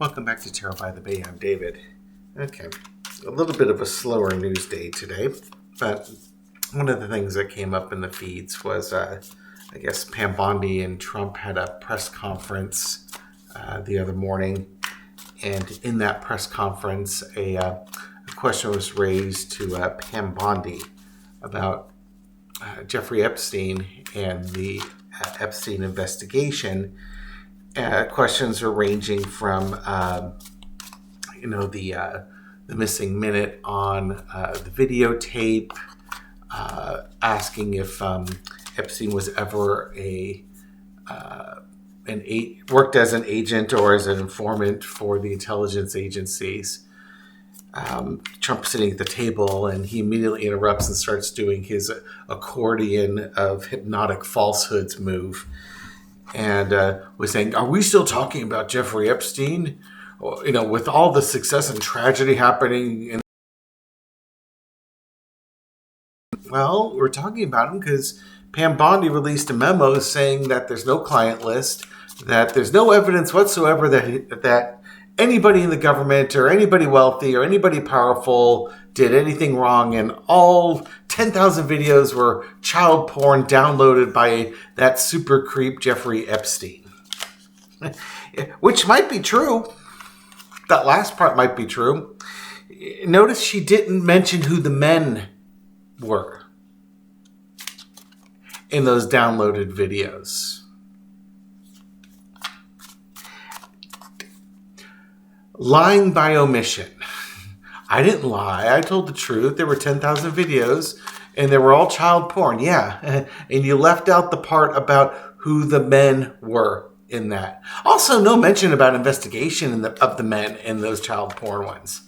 Welcome back to Tarot by the Bay. I'm David. Okay, a little bit of a slower news day today, but one of the things that came up in the feeds was, I guess, Pam Bondi and Trump had a press conference the other morning, and in that press conference, a question was raised to Pam Bondi about Jeffrey Epstein and the Epstein investigation. Questions are ranging from, the missing minute on the videotape, asking if Epstein was ever worked as an agent or as an informant for the intelligence agencies. Trump sitting at the table, and he immediately interrupts and starts doing his accordion of hypnotic falsehoods move. And was saying, are we still talking about Jeffrey Epstein? With all the success and tragedy happening. Well, we're talking about him because Pam Bondi released a memo saying that there's no client list, that there's no evidence whatsoever that anybody in the government or anybody wealthy or anybody powerful did anything wrong, and all 10,000 videos were child porn downloaded by that super creep Jeffrey Epstein. Which might be true. That last part might be true. Notice she didn't mention who the men were in those downloaded videos. Lying by omission. I didn't lie. I told the truth. There were 10,000 videos, and they were all child porn. Yeah, and you left out the part about who the men were in that. Also, no mention about investigation of the men in those child porn ones.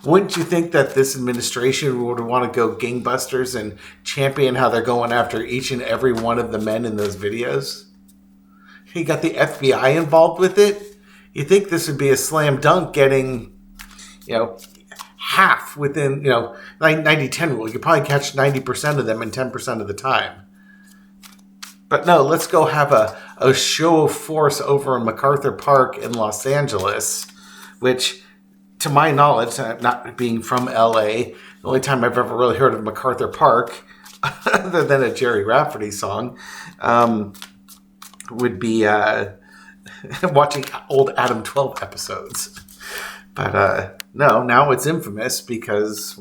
Wouldn't you think that this administration would want to go gangbusters and champion how they're going after each and every one of the men in those videos? You got the FBI involved with it. You think this would be a slam dunk getting, half within, 90-10 rule. You could probably catch 90% of them in 10% of the time. But no, let's go have a show of force over in MacArthur Park in Los Angeles, which, to my knowledge, not being from LA, the only time I've ever really heard of MacArthur Park, other than a Jerry Rafferty song, would be watching old Adam 12 episodes. But no, now it's infamous because,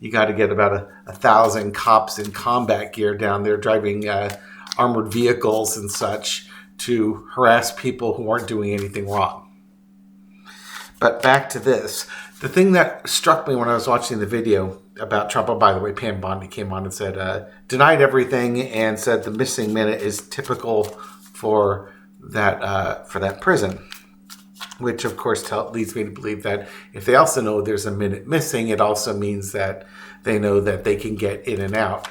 you got to get about 1,000 cops in combat gear down there driving armored vehicles and such to harass people who aren't doing anything wrong. But back to this. The thing that struck me when I was watching the video about Trump, by the way, Pam Bondi came on and said, denied everything and said the missing minute is typical for that prison. Which, of course, leads me to believe that if they also know there's a minute missing, it also means that they know that they can get in and out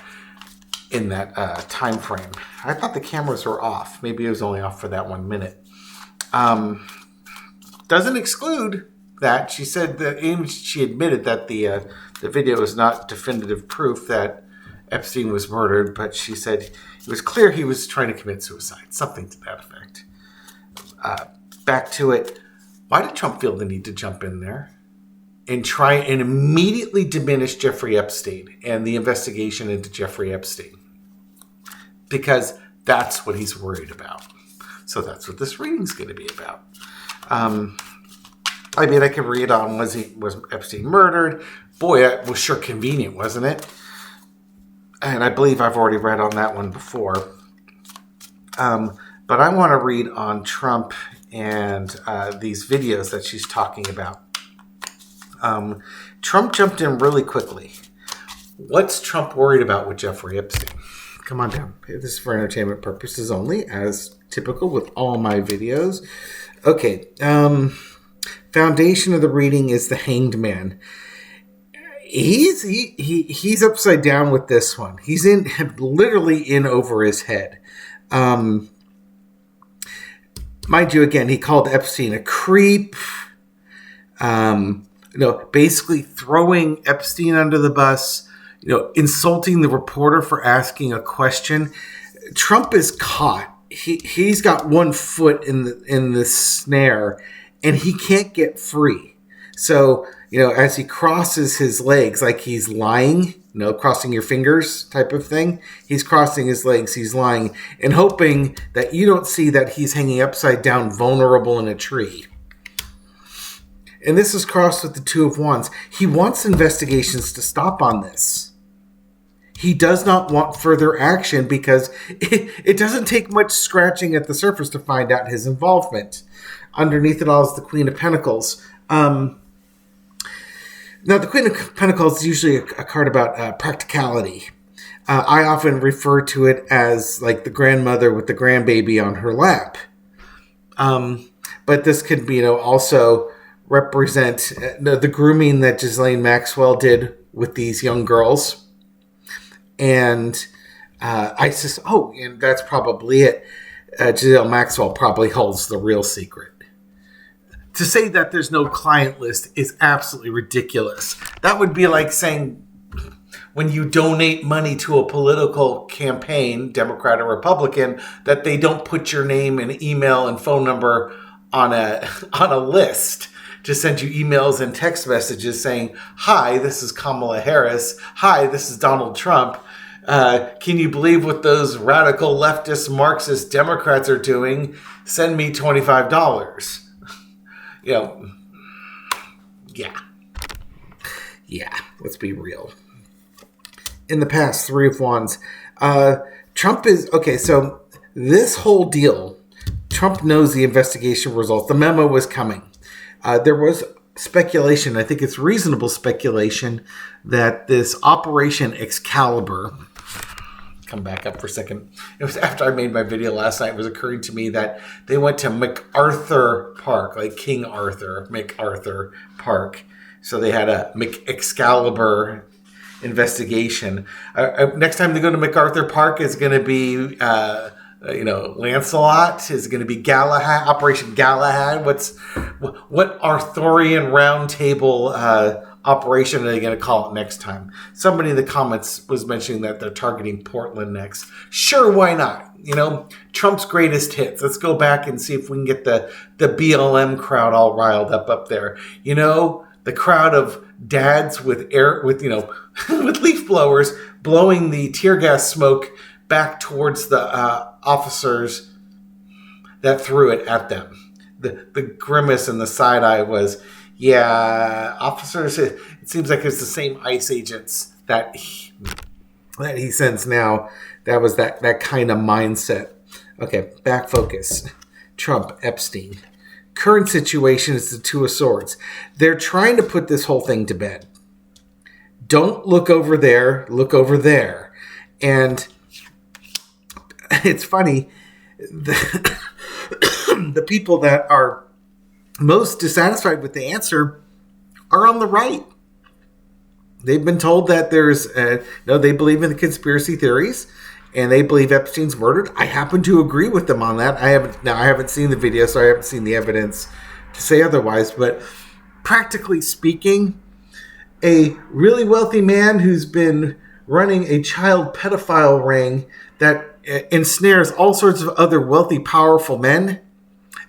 in that time frame. I thought the cameras were off. Maybe it was only off for that 1 minute. Doesn't exclude that. She said that she admitted that the video is not definitive proof that Epstein was murdered, but she said it was clear he was trying to commit suicide. Something to that effect. Back to it. Why did Trump feel the need to jump in there and try and immediately diminish Jeffrey Epstein and the investigation into Jeffrey Epstein? Because that's what he's worried about. So that's what this reading's going to be about. I could read on, was Epstein murdered? Boy, that was sure convenient, wasn't it? And I believe I've already read on that one before. But I want to read on Trump and these videos that she's talking about. Trump jumped in really quickly. What's Trump worried about with Jeffrey Epstein? Come on down. This is for entertainment purposes only, as typical with all my videos. Okay. Foundation of the reading is the Hanged Man. He's upside down with this one. He's literally in over his head. Mind you, again, he called Epstein a creep. Basically throwing Epstein under the bus. Insulting the reporter for asking a question. Trump is caught he's got one foot in the snare, and he can't get free. So, as he crosses his legs, like he's lying, crossing your fingers type of thing, he's crossing his legs, he's lying, and hoping that you don't see that he's hanging upside down, vulnerable in a tree. And this is crossed with the Two of Wands. He wants investigations to stop on this. He does not want further action because it doesn't take much scratching at the surface to find out his involvement. Underneath it all is the Queen of Pentacles. Now, the Queen of Pentacles is usually a card about practicality. I often refer to it as like the grandmother with the grandbaby on her lap. But this could be, also represent the grooming that Ghislaine Maxwell did with these young girls. And and that's probably it. Ghislaine Maxwell probably holds the real secret. To say that there's no client list is absolutely ridiculous. That would be like saying when you donate money to a political campaign, Democrat or Republican, that they don't put your name and email and phone number on a list to send you emails and text messages saying, "Hi, this is Kamala Harris. Hi, this is Donald Trump. Can you believe what those radical leftist Marxist Democrats are doing? Send me $25. Yeah, let's be real. In the past, Three of Wands, Trump is, okay, so this whole deal, Trump knows the investigation results. The memo was coming. There was speculation, I think it's reasonable speculation, that this Operation Excalibur, come back up for a second. It was after I made my video last night, it was occurring to me that they went to MacArthur Park, like King Arthur, MacArthur Park. So they had a Excalibur investigation. Next time they go to MacArthur Park is going to be, Lancelot, is going to be Galahad, Operation Galahad. What Arthurian round table operation are they going to call it next time? Somebody in the comments was mentioning that they're targeting Portland next. Sure, why not? Trump's greatest hits. Let's go back and see if we can get the BLM crowd all riled up there. The crowd of dads with with leaf blowers blowing the tear gas smoke back towards the officers that threw it at them. The grimace and the side eye was, yeah, officers, it seems like it's the same ICE agents that he sends now. That was that kind of mindset. Okay, back focus. Trump, Epstein. Current situation is the Two of Swords. They're trying to put this whole thing to bed. Don't look over there, look over there. And it's funny, the people that are most dissatisfied with the answer are on the right. They've been told that they believe in the conspiracy theories and they believe Epstein's murdered. I happen to agree with them on that. I haven't seen the video, so I haven't seen the evidence to say otherwise. But practically speaking, a really wealthy man who's been running a child pedophile ring that ensnares all sorts of other wealthy, powerful men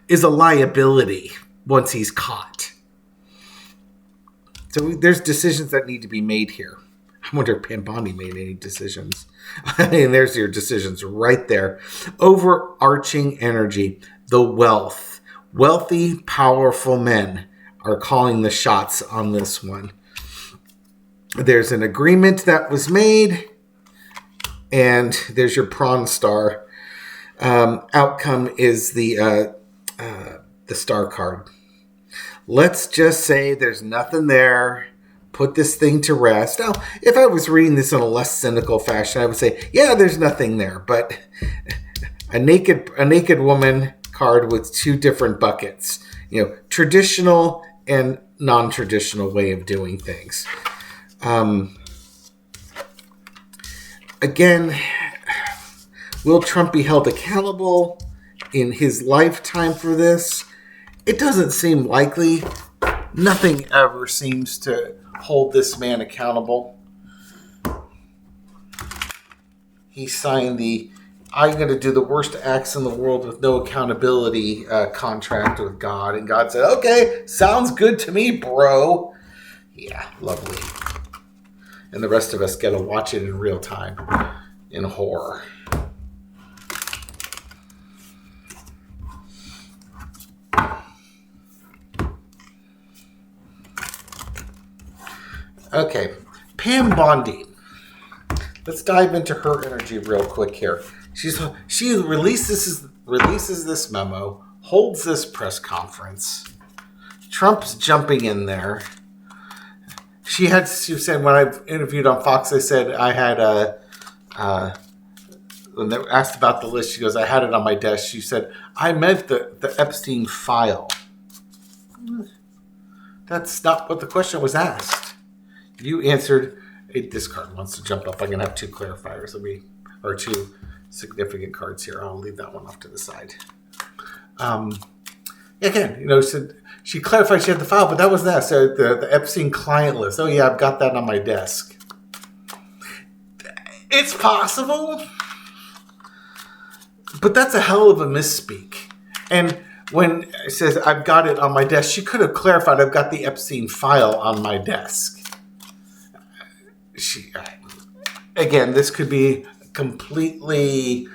is a liability once he's caught. So there's decisions that need to be made here. I wonder if Pam Bondi made any decisions. And there's your decisions right there. Overarching energy, the wealth. Wealthy, powerful men are calling the shots on this one. There's an agreement that was made, and there's your Prawn Star. Outcome is the star card. Let's just say there's nothing there. Put this thing to rest. Now, if I was reading this in a less cynical fashion, I would say, yeah, there's nothing there. But a naked woman card with two different buckets. Traditional and non-traditional way of doing things. Again, will Trump be held accountable in his lifetime for this? It doesn't seem likely. Nothing ever seems to hold this man accountable. He signed the I'm going to do the worst acts in the world with no accountability contract with God. And God said, okay, sounds good to me, bro. Yeah, lovely. And the rest of us get to watch it in real time in horror. Okay, Pam Bondi. Let's dive into her energy real quick here. She releases this memo, holds this press conference. Trump's jumping in there. She said when I interviewed on Fox, they said I had when they were asked about the list, she goes, I had it on my desk. She said, I meant the Epstein file. That's not what the question was asked. You answered, this card wants to jump up. I'm going to have two clarifiers. Or two significant cards here. I'll leave that one off to the side. Again, she clarified she had the file, but that wasn't that. So the Epstein client list. Oh, yeah, I've got that on my desk. It's possible, but that's a hell of a misspeak. And when it says, I've got it on my desk, she could have clarified, I've got the Epstein file on my desk. Again, this could be completely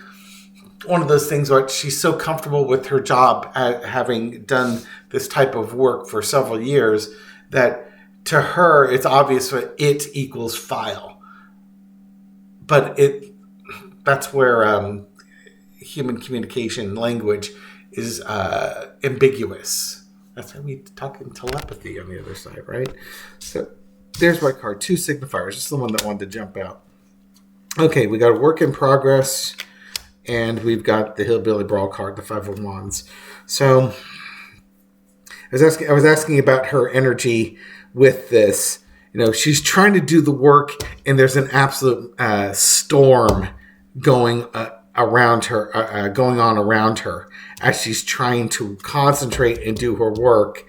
one of those things where she's so comfortable with her job at having done this type of work for several years that to her it's obvious that it equals file. But that's where human communication language is ambiguous. That's why we talk in telepathy on the other side, right? So there's my card, two signifiers. Just the one that wanted to jump out. Okay, we got a work in progress, and we've got the Hillbilly Brawl card, the Five of Wands. So I was asking about her energy with this. She's trying to do the work, and there's an absolute storm going around her, going on around her as she's trying to concentrate and do her work.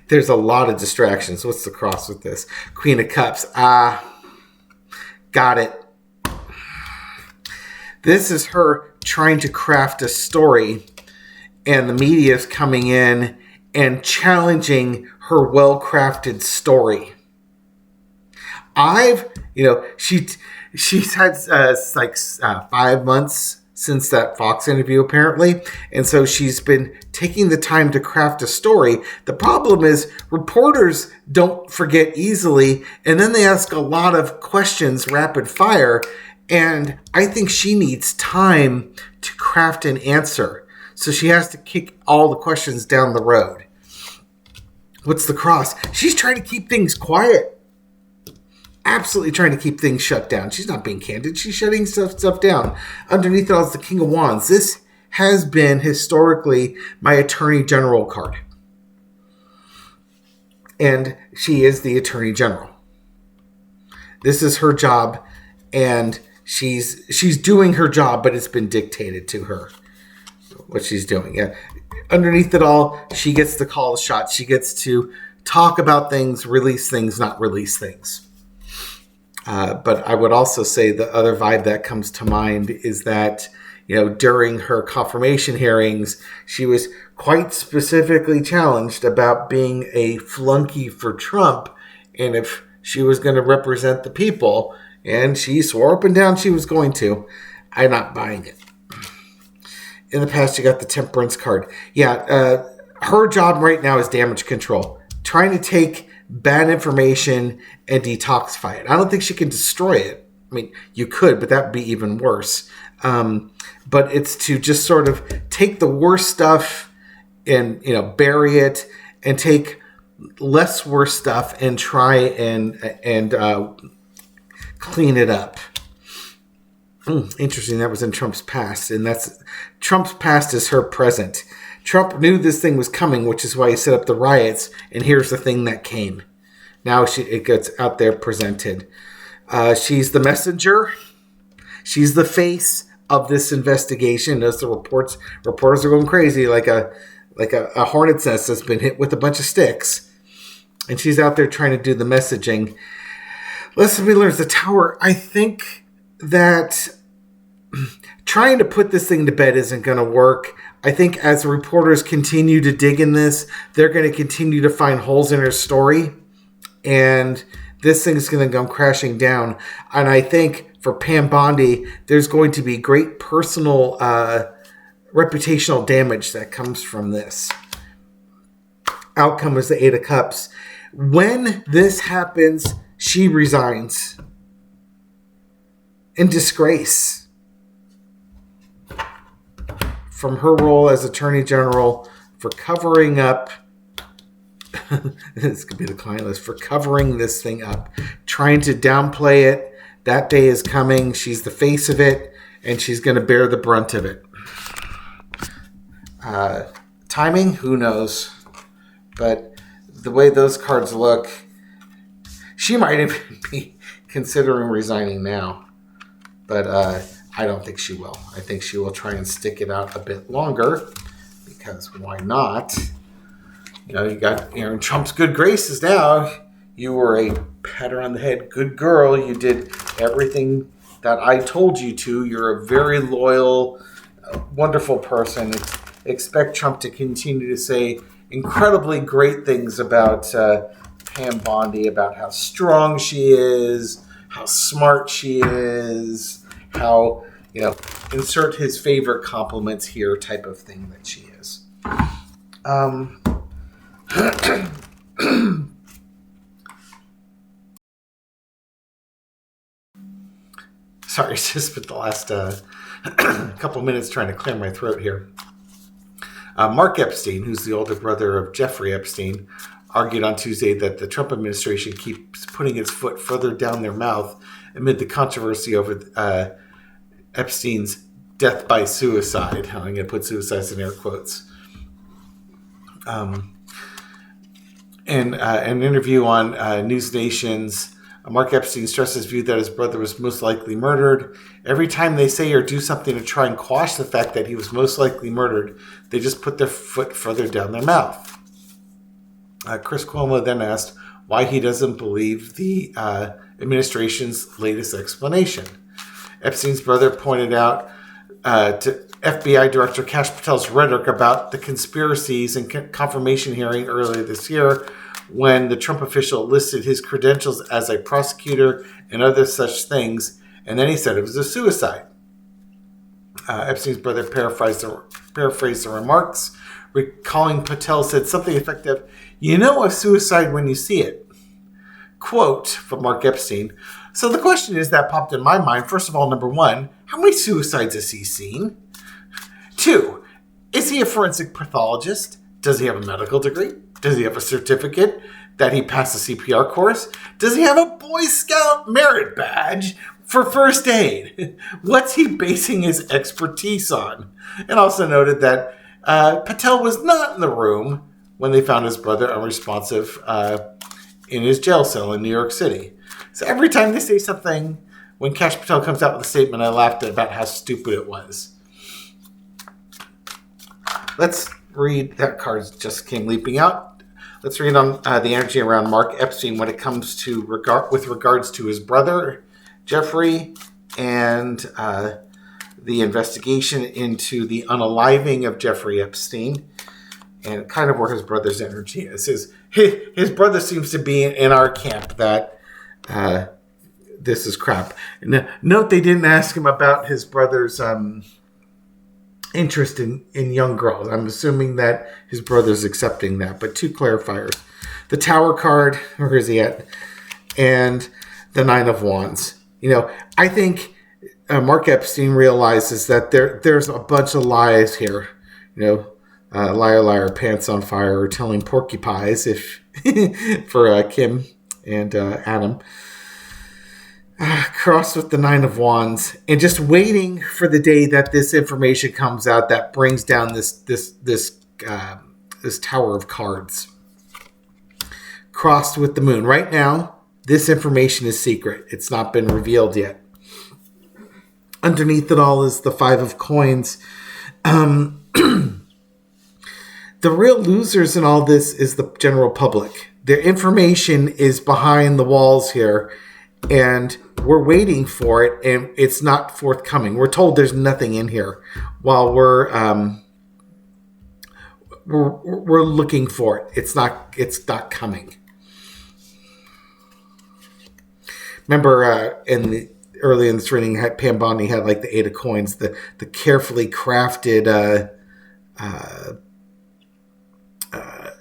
There's a lot of distractions. What's the cross with this? Queen of Cups. Got it. This is her trying to craft a story, and the media is coming in and challenging her well-crafted story. She's had 5 months since that Fox interview, apparently. And so she's been taking the time to craft a story. The problem is reporters don't forget easily, and then they ask a lot of questions rapid fire. And I think she needs time to craft an answer. So she has to kick all the questions down the road. What's the cross? She's trying to keep things quiet. Absolutely trying to keep things shut down. She's not being candid. She's shutting stuff down. Underneath it all is the King of Wands. This has been historically my Attorney General card. And she is the Attorney General. This is her job, and she's doing her job, but it's been dictated to her what she's doing. Yeah. Underneath it all, she gets to call the shots. She gets to talk about things, release things, not release things. But I would also say the other vibe that comes to mind is that, during her confirmation hearings, she was quite specifically challenged about being a flunky for Trump and if she was going to represent the people. And she swore up and down she was going to. I'm not buying it. In the past, you got the Temperance card. Yeah, her job right now is damage control. Trying to take bad information and detoxify it. I don't think she can destroy it. I mean, you could, but that would be even worse. But it's to just sort of take the worst stuff and, bury it, and take less worse stuff and try and clean it up. Interesting. That was in Trump's past, and that's Trump's past is her present. Trump knew this thing was coming, which is why he set up the riots, and here's the thing that came. Now it gets out there presented. She's the messenger. She's the face of this investigation. As the reporters are going crazy, like a hornet's nest that's been hit with a bunch of sticks, and she's out there trying to do the messaging. Lesson we learned is the Tower. I think that trying to put this thing to bed isn't going to work. I think as reporters continue to dig in this, they're going to continue to find holes in her story. And this thing is going to come crashing down. And I think for Pam Bondi, there's going to be great personal reputational damage that comes from this. Outcome is the Eight of Cups. When this happens, she resigns in disgrace from her role as Attorney General for covering up. This could be the client list for covering this thing up, trying to downplay it. That day is coming. She's the face of it, and she's going to bear the brunt of it. Timing, who knows? But the way those cards look, she might even be considering resigning now. But I don't think she will. I think she will try and stick it out a bit longer, because why not? You got Aaron Trump's good graces now. You were a pat her on the head, good girl. You did everything that I told you to. You're a very loyal, wonderful person. Expect Trump to continue to say incredibly great things about Pam Bondi, about how strong she is, how smart she is, how, insert his favorite compliments here type of thing that she is. Sorry, just spent the last couple minutes trying to clear my throat here. Mark Epstein, who's the older brother of Jeffrey Epstein, argued on Tuesday that the Trump administration keeps putting its foot further down their mouth amid the controversy over Epstein's death by suicide. I'm going to put suicides in air quotes. In an interview on News Nation's, Mark Epstein stressed his view that his brother was most likely murdered. Every time they say or do something to try and quash the fact that he was most likely murdered, they just put their foot further down their mouth. Chris Cuomo then asked why he doesn't believe the administration's latest explanation. Epstein's brother pointed out to FBI Director Kash Patel's rhetoric about the conspiracies and confirmation hearing earlier this year, when the Trump official listed his credentials as a prosecutor and other such things, and then he said it was a suicide. Epstein's brother paraphrased the remarks, recalling Patel said something effective, "You know a suicide when you see it." Quote from Mark Epstein. So the question is that popped in my mind. First of all, number one, how many suicides has he seen? Two, is he a forensic pathologist? Does he have a medical degree? Does he have a certificate that he passed a CPR course? Does he have a Boy Scout merit badge for first aid? What's he basing his expertise on? And also noted that Patel was not in the room when they found his brother unresponsive in his jail cell in New York City. So every time they say something, when Kash Patel comes out with a statement, I laughed about how stupid it was. Let's read, that card just came leaping out. Let's read on the energy around Mark Epstein when it comes to with regards to his brother, Jeffrey, and the investigation into the unaliving of Jeffrey Epstein, and kind of where his brother's energy is. His brother seems to be in our camp that this is crap. Note they didn't ask him about his brother's interest in young girls. I'm assuming that his brother's accepting that. But two clarifiers. The Tower card, where is he at? And the Nine of Wands. I think Mark Epstein realizes that there's a bunch of lies here. Liar, liar, pants on fire, or telling porcupines if for Kim and Adam. Crossed with the Nine of Wands, and just waiting for the day that this information comes out that brings down this Tower of Cards. Crossed with the Moon. Right now, this information is secret. It's not been revealed yet. Underneath it all is the Five of Coins. The real losers in all this is the general public. Their information is behind the walls here. And we're waiting for it, and it's not forthcoming. We're told there's nothing in here while we're looking for it. It's not coming. Remember, early in this reading, Pam Bondi had like the 8 of coins, the carefully crafted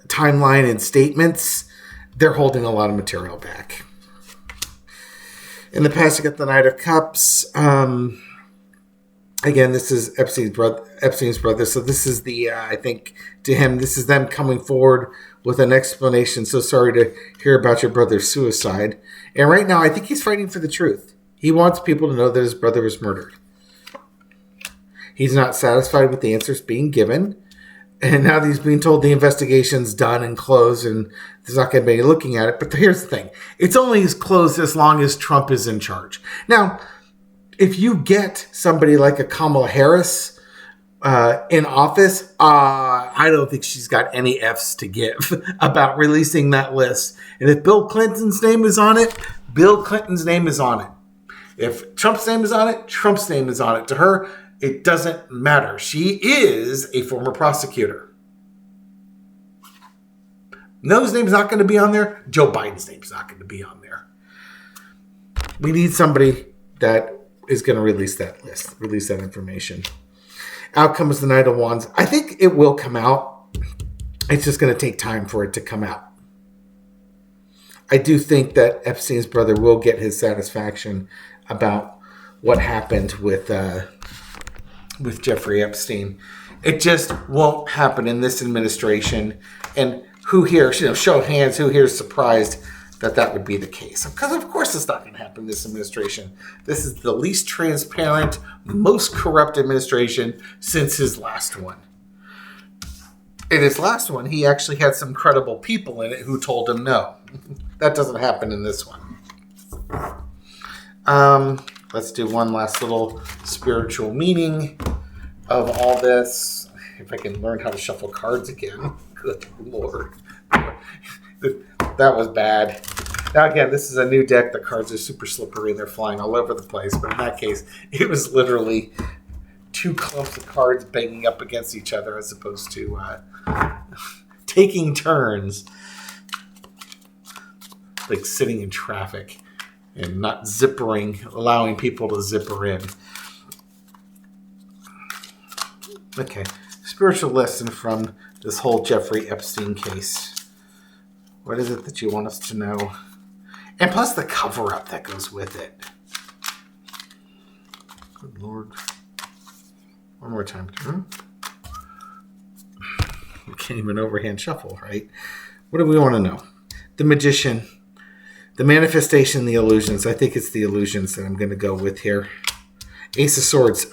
timeline and statements. They're holding a lot of material back. In the past, I got the Knight of Cups. Again, this is Epstein's brother. So this is I think to him, this is them coming forward with an explanation. So sorry to hear about your brother's suicide. And right now, I think he's fighting for the truth. He wants people to know that his brother was murdered. He's not satisfied with the answers being given. And now he's being told the investigation's done and closed and there's not going to be any looking at it. But here's the thing. It's only closed as long as Trump is in charge. Now, if you get somebody like a Kamala Harris in office, I don't think she's got any F's to give about releasing that list. And if Bill Clinton's name is on it, Bill Clinton's name is on it. If Trump's name is on it, Trump's name is on it. To her, it doesn't matter. She is a former prosecutor. No's name's not going to be on there. Joe Biden's name's not going to be on there. We need somebody that is going to release that list, release that information. Out comes the Knight of Wands. I think it will come out. It's just going to take time for it to come out. I do think that Epstein's brother will get his satisfaction about what happened with Jeffrey Epstein. It just won't happen in this administration. And who here, show of hands, who here is surprised that would be the case? Because of course it's not going to happen in this administration. This is the least transparent, most corrupt administration since his last one. In his last one, he actually had some credible people in it who told him no. That doesn't happen in this one. Let's do one last little spiritual meaning of all this. If I can learn how to shuffle cards again. Good Lord. That was bad. Now again, this is a new deck. The cards are super slippery and they're flying all over the place. But in that case, it was literally 2 clumps of cards banging up against each other as opposed to taking turns. Like sitting in traffic and not zippering, allowing people to zipper in. Okay, spiritual lesson from this whole Jeffrey Epstein case. What is it that you want us to know? And plus the cover-up that goes with it. Good Lord. One more time. We can't even overhand shuffle, right? What do we want to know? The Magician. The manifestation, the illusions. I think it's the illusions that I'm going to go with here. Ace of Swords.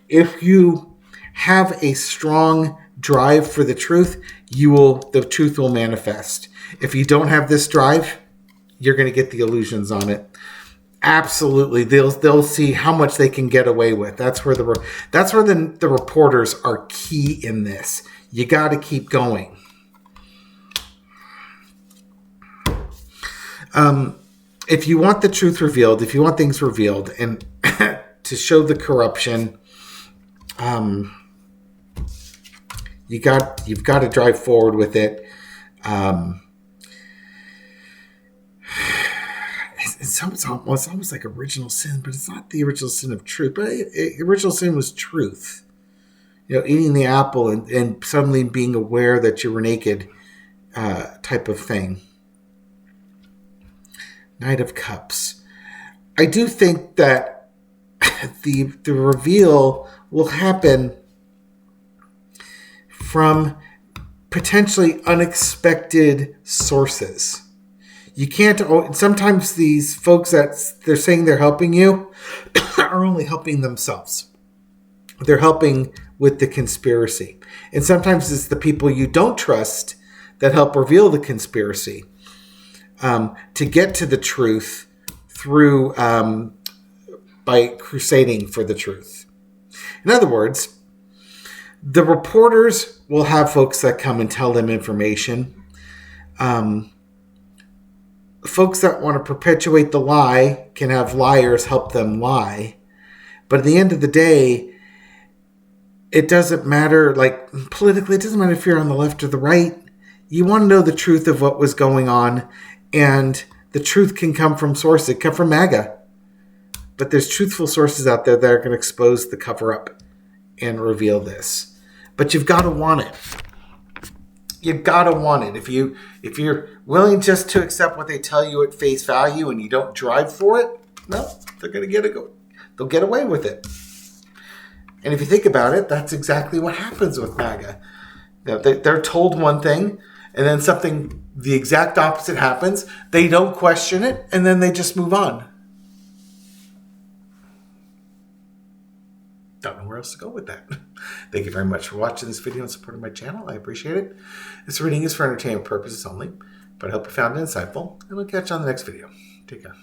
If you have a strong drive for the truth, the truth will manifest. If you don't have this drive, you're going to get the illusions on it. Absolutely, they'll see how much they can get away with. That's where the reporters are key in this. You got to keep going. If you want the truth revealed, if you want things revealed, and to show the corruption, you've got to drive forward with it. It's almost like original sin, but it's not the original sin of truth. But original sin was truth. Eating the apple and suddenly being aware that you were naked, type of thing. Knight of Cups. I do think that the reveal will happen from potentially unexpected sources. You can't. Sometimes these folks that they're saying they're helping you are only helping themselves. They're helping with the conspiracy. And sometimes it's the people you don't trust that help reveal the conspiracy. To get to the truth through by crusading for the truth. In other words, the reporters will have folks that come and tell them information. folks that want to perpetuate the lie can have liars help them lie. But at the end of the day, it doesn't matter, like politically, it doesn't matter if you're on the left or the right. You want to know the truth of what was going on, and the truth can come from sources. It can come from MAGA. But there's truthful sources out there that are going to expose the cover-up and reveal this. But you've got to want it. You've got to want it. If you're willing just to accept what they tell you at face value and you don't drive for it, well, they're going to they'll get away with it. And if you think about it, that's exactly what happens with MAGA. They're told one thing, and then something the exact opposite happens. They don't question it, and then they just move on. Don't know where else to go with that. Thank you very much for watching this video and supporting my channel. I appreciate it. This reading is for entertainment purposes only, but I hope you found it insightful, and we'll catch you on the next video. Take care.